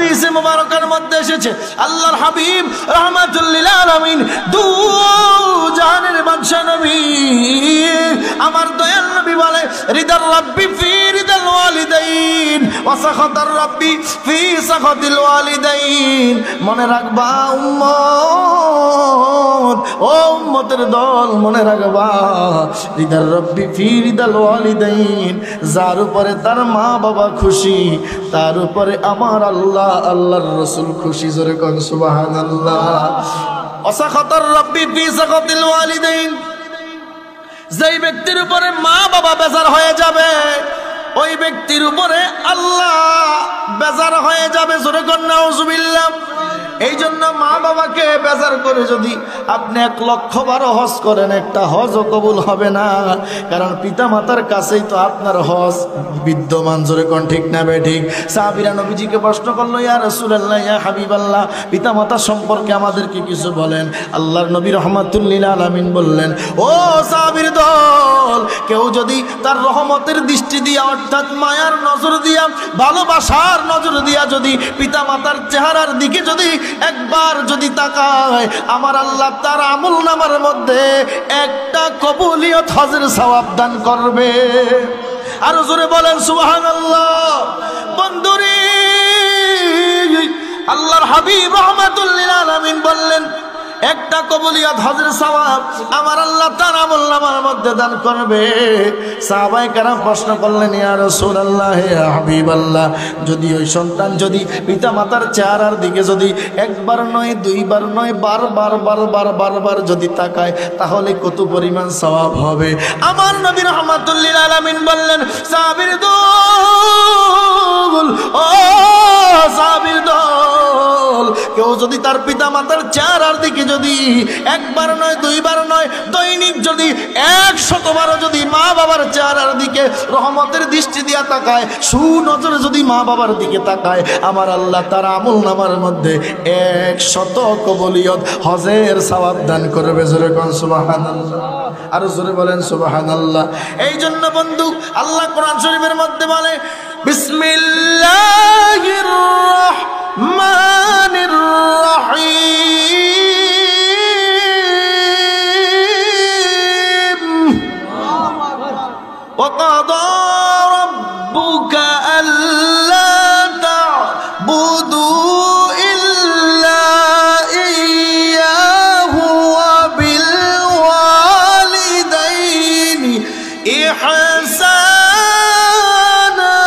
হাদিসে মুবারকার মধ্যে এসেছে আল্লাহর হাবিব রাহমাতুল লিল আলামিন দু জাহানের বাদশা নবী আমার দয়াল নবী বলে রিদার রাব্বি ফি রিদাল ওয়ালিদাইন ওয়া সাখাতার রাব্বি ফি সাখাতিল ওয়ালিদাইন। মনে রাখবা উম্মত, ও উম্মতের দল মনে রাখবা, রিদার রাব্বি ফি রিদাল ওয়ালিদাইন, যার উপরে তার মা বাবা খুশি তার উপরে আমার আল্লাহ আল্লাহর রাসূল খুশি। জোরে কোন সুবহানাল্লাহ। ওয়াসাখাতার রাব্বি ফি সাখাতিল ওয়ালিদাইন, যেই ব্যক্তির উপরে মা বাবা বেজার হয়ে যাবে ওই ব্যক্তির উপরে আল্লাহ বেজার হয়ে যাবে। জোরে কোন নাউজুবিল্লাহ। এই জন্য মা বাবাকে বেজার করে যদি আপনি 1,00,000 হজ করেন একটা হজও কবুল হবে না, কারণ পিতা মাতার কাছেই তো আপনার হজ বিদ্যমান। জোরে কোন ঠিক না বে ঠিক? সাহাবীরা নবীজিকে প্রশ্ন করলো, ইয়া রাসূলুল্লাহ ইয়া হাবিবাল্লাহ, পিতা মাতা সম্পর্কে আমাদেরকে কিছু বলেন। আল্লাহর নবী রাহমাতুল লিল আলামিন বললেন, ও সাহাবীর দল, কেউ যদি তার রহমতের দৃষ্টি দিয়া অর্থাৎ মায়ার নজর দিয়া ভালোবাসার নজর দিয়া যদি পিতা মাতার চেহারার দিকে যদি একবার যদি তাকায় আমার আল্লাহ তার আমল নামার মধ্যে একটা কবুলিয়ত হজের সওয়াব দান করবে। আর জোরে বলেন সুবহানাল্লাহ। বন্ধুরে আল্লাহর হাবিব রাহমাতুল লিল আলামিন বললেন একটা কবুলিয়ত হজের সওয়াব আমার আল্লাহ তার আমল নামার মধ্যে দান করবে। সাহাবায়ে কেরাম প্রশ্ন করলেন, ইয়া রাসূলুল্লাহ ইয়া হাবিবাল্লাহ, যদি ওই সন্তান যদি পিতা মাতার চেহারার দিকে যদি একবার নয় দুইবার নয় বারবার যদি তাকায় তাহলে কত পরিমাণ সওয়াব হবে? আমার নবী রাহমাতুল লিল আলামিন বললেন, সাহাবীর দল, ও সাহাবীর দল, কেউ যদি তার পিতা মাতার চেহারার দিকে যদি একবার নয় দুইবার নয় দৈনিক যদি 100বার যদি মা বাবার চেহারার দিকে রহমতের দৃষ্টি দিয়া তাকায়, সুনজরে যদি মা বাবার দিকে তাকায়, আমার আল্লাহ তার আমল নামার মধ্যে 100 কবুলিয়ত হজের সওয়াব দান করবে। জোরে কোন সুবহানাল্লাহ। আর জোরে বলেন সুবহানাল্লাহ। এই জন্য বন্ধু আল্লাহ কোরআন শরীফের মধ্যে বলে, বিসমিল্লাহির রাহমানির রাহিম, وقضى ربك ألا تعبدوا إلا إياه وبالوالدين إحسانا।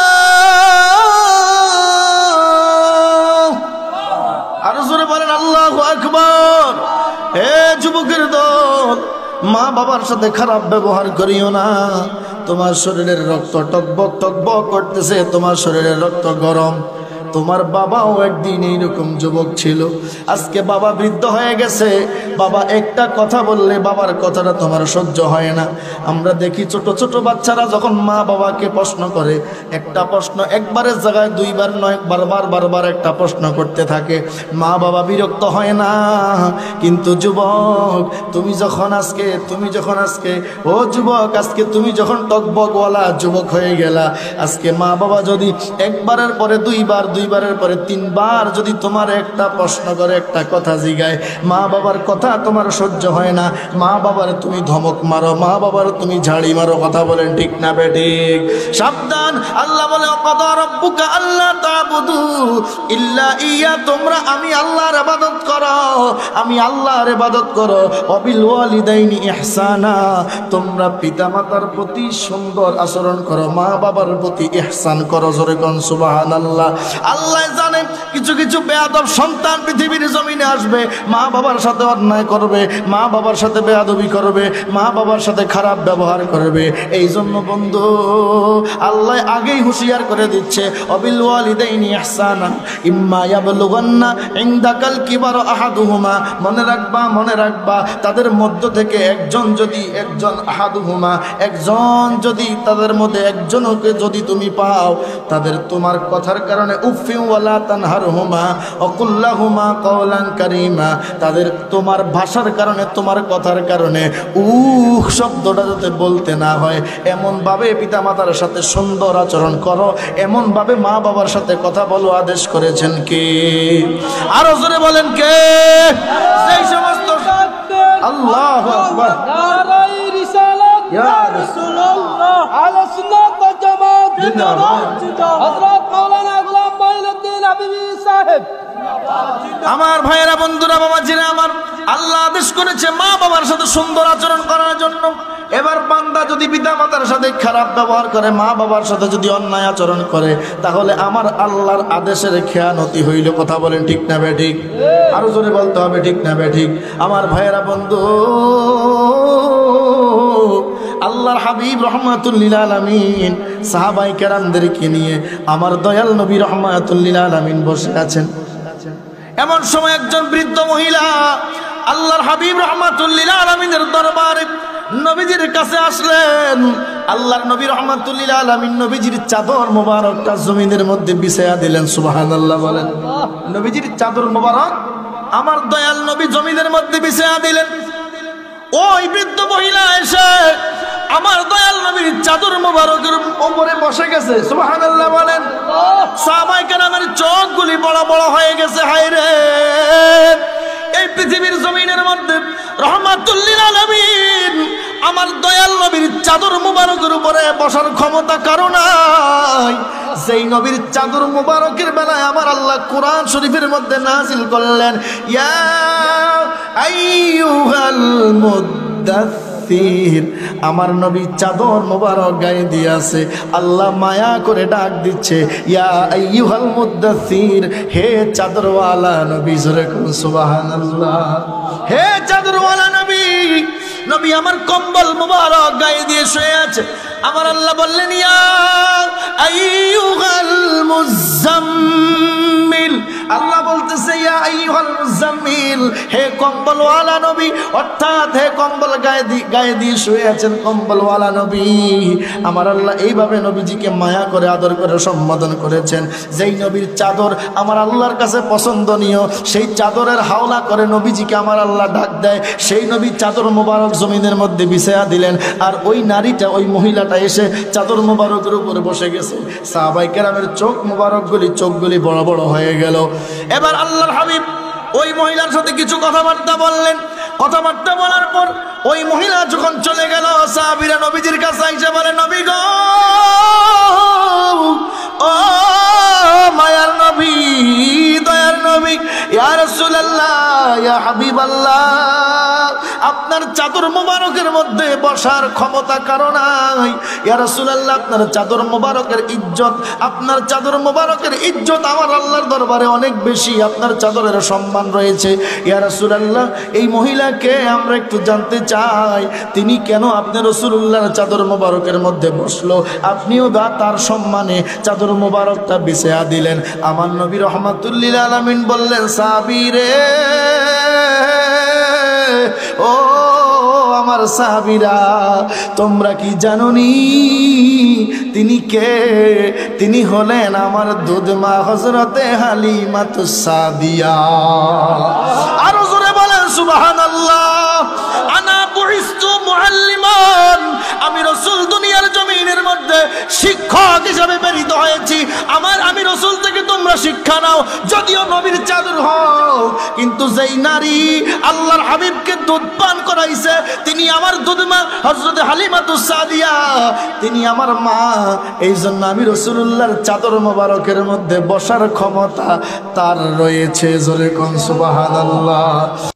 আর জোরে বলেন আল্লাহু আকবার। হে যুবকের দল, মা বাবার সাথে খারাপ ব্যবহার করিও না। তোমার শরীরের রক্ত টকবক টকবক করতেছে, তোমার শরীরের রক্ত গরম। তোমার বাবাও একদিন এইরকম যুবক ছিল, আজকে বাবা বৃদ্ধ হয়ে গেছে। বাবা একটা কথা বললে বাবার কথাটা তোমার সহ্য হয় না। আমরা দেখি ছোট ছোট বাচ্চারা যখন মা বাবাকে প্রশ্ন করে, একটা প্রশ্ন একবারের জায়গায় দুইবার নয় বারবার একটা প্রশ্ন করতে থাকে, মা বাবা বিরক্ত হয় না। কিন্তু যুবক তুমি যখন আজকে ও যুবক, আজকে তুমি যখন টকবকওয়ালা যুবক হয়ে গেলা, আজকে মা বাবা যদি একবারের পরে দুইবারের পরে 3বার যদি তোমার একটা প্রশ্ন করে একটা কথা জিগায়, মা বাবার কথা তোমার সহ্য হয় না, মা বাবার তুমি ধমক মারো, মা বাবার তুমি ঝাড়ি মারো। কথা বলেন ঠিক না বেঠিক? সাবধান। আল্লাহ বলে, ওয়াকাদা রাব্বুকা আল্লা তা'বুদু ইল্লা ইয়া, তোমরা আমি আল্লাহর ইবাদত করো, আমি আল্লাহর ইবাদত করো। ওয়াবিল ওয়ালিদাইনি ইহসানা, তোমরা পিতামাতার প্রতি সুন্দর আচরণ করো, মা বাবার প্রতি ইহসান করো। জোরে কোন সুবহানাল্লাহ। আল্লাহ জানেন কিছু কিছু বেয়াদব সন্তান পৃথিবীর জমিনে আসবে, মা বাবার সাথে অন্যায় করবে, মা বাবার সাথে বেয়াদবি করবে, মা বাবার সাথে খারাপ ব্যবহার করবে। এই জন্য বন্ধু আল্লাহ আগেই হুঁশিয়ার করে দিচ্ছে, ওয়াবিল ওয়ালিদাইনি ইহসানা ইম্মা ইয়াবলুগান্না ইনদাকাল কিবারু আহাদুহুমা, মনে রাখবা তাদের মধ্য থেকে একজন যদি তাদের মধ্যে একজনকে যদি তুমি পাও, তাদের তোমার কথার কারণে উফ উফিন ওয়ালা তানহারহুমা ওয়া কুল লাহুমা কাওলান কারীমা। তাদের তোমার ভাষার কারণে, তোমার কথার কারণে শব্দটা যাতে বলতে না হয়, এমনভাবে পিতামাতার সাথে সুন্দর আচরণ করো, এমনভাবে মা বাবার সাথে কথা বলো আদেশ করেছেন কে? আরো জোরে বলেন কে? সেই সমস্ত আল্লাহু আকবার, নারায়ে রিসালাত ইয়া রাসূলুল্লাহ, আহলে সুন্নাত ওয়াল জামাত জিন্দাবাদ, হযরত মাওলানা গোলাম মঈনুদ্দিন হাবিবি সাহেব। আমার ভাইয়েরা, বন্ধুরা, বাবাজিরা আমার, আল্লাহ আদেশ করেছে মা বাবার সাথে সুন্দর আচরণ করার জন্য। এবার বান্দা যদি পিতা মাতার সাথে খারাপ ব্যবহার করে, মা বাবার সাথে যদি অন্যায় আচরণ করে, তাহলে আমার আল্লাহর আদেশের খেয়ানতি হইল। কথা বলেন ঠিক না বেঠিক? আরো জোরে বলতে হবে ঠিক না বেঠিক? আমার ভাইয়েরা, বন্ধু, আল্লাহর হাবিব রহমাতুল লিল আলামিন সাহাবায়ে কেরামদেরকে নিয়ে আমার দয়াল নবী রহমাতুল লিল আলামিন বসে আছেন। এমন সময় একজন বৃদ্ধ মহিলা আল্লাহর হাবিব রাহমাতুল লিল আলামিনের দরবারে নবীজির কাছে আসলেন। আল্লাহর নবী রাহমাতুল লিল আলামিন নবীজির চাদর মোবারকটা জমিনের মধ্যে বিছায়া দিলেন। সুবহানাল্লাহ বলেন। নবীজির চাদর মোবারক আমার দয়াল নবী জমিনের মধ্যে বিছায়া দিলেন। ওই বৃদ্ধ মহিলা এসে আমার দয়াল নবীর চাদর মোবারকের উপরে বসে গেছে। সুবহানাল্লাহ বলেন। সাহাবায়ে কেরামের চোখগুলি বড় বড় হয়ে গেছে। হায় রে, এই পৃথিবীর জমিনের মধ্যে রহমাতুল লিল আলামিন আমার দয়াল নবীর চাদর মোবারকের উপরে বসার ক্ষমতা কারো নাই। যেই নবীর চাদর মোবারকের বেলায় আমার আল্লাহ কোরআন শরীফের মধ্যে নাযিল করলেন, ইয়া আইয়ুহাল মুদ্দাথির, আমার নবী চাদর মোবারক গায়ে দিয়েছে। আল্লাহ মায়া করে ডাক দিচ্ছে, ইয়া আইয়ুহাল মুদ্দাথির, হে চাদরওয়ালা নবী। জোরে কোন সুবহানাল্লাহ। হে চাদরওয়ালা নবী, নবী আমার কম্বল মোবারক গায়ে দিয়ে শুয়ে আছে। আমার আল্লাহ বললেন, ইয়া আইয়ুহাল মুজাম্মিল, আল্লাহ বলতেছে ইয়া আইয়ুহাল মুজাম্মিল, হে কম্বলওয়ালা নবী, অর্থাৎ হে কম্বল গায়ে দিয়ে শুয়ে আছেন কম্বলওয়ালা নবী। আমার আল্লাহ এইভাবে নবীজিকে মায়া করে আদর করে সম্বোধন করেছেন। যেই নবীর চাদর আমার আল্লাহর কাছে পছন্দনীয়, সেই চাদরের হাওলা করে নবীজিকে আমার আল্লাহ ডাক দেয়। সেই নবী চাদর মোবারক জমিনের মধ্যে বিছায়া দিলেন, আর ওই নারীটা, ওই মহিলাটা এসে চাদর মোবারকের উপরে বসে গেছে। সাহাবায়ে কেরামের চোখগুলি বড় বড় হয়ে গেল। এবার আল্লাহর হাবিব ওই মহিলার সাথে কিছু কথাবার্তা বললেন। কথাবার্তা বলার পর ওই মহিলা যখন চলে গেল, সাহাবীরা নবীজির কাছে এসে বলে, নবী গো, ও মায়ার নবী, দয়ার নবী, ইয়া রাসূলুল্লাহ, ইয়া হাবিবাল্লাহ, আপনার চাদর মোবারকের মধ্যে বসার ক্ষমতা কারো নাই। ইয়া রাসূলুল্লাহ, আপনার চাদর মোবারকের ইজ্জত, আপনার চাদর মোবারকের ইজ্জত আমার আল্লাহর দরবারে অনেক বেশি, আপনার চাদরের সম্মান রয়েছে। ইয়া রাসূলুল্লাহ, এই মহিলাকে আমরা একটু জানতে চাই, তিনি কেন আপনি রাসূলুল্লাহর চাদর মোবারকের মধ্যে বসলো? আপনিও তার সম্মানে চাদর মোবারকটা বিছায়া দিলেন। আমার নবী রহমাতুল লিল আলামিন বললেন, সাহাবী রে, ও আমার সাহাবীরা, তোমরা কি জানোনি তিনি কে? তিনি হলেন আমার দুধমা হযরতে হালিমাতুস সাদিয়া। আরো জোরে বলেন সুবহানাল্লাহ। আনা বুইস্তু মুআল্লিমান, আমি রাসূল দুনিয়ার জমিনের মধ্যে শিক্ষক হিসেবে প্রেরিত হয়েছি। আমি রাসূল থেকে তোমরা শিক্ষা নাও। যদিও নবীর চাদর হও, কিন্তু যেই নারী আল্লাহর হাবিবকে দুধ পান করাইছে, তিনি আমার দুধমা হযরতে হালিমাতুস সাদিয়া, তিনি আমার মা। এই জন্য আমি রাসূলুল্লাহর চাদর মোবারকের মধ্যে বসার ক্ষমতা তার রয়েছে। জোরে কোন সুবহানাল্লাহ।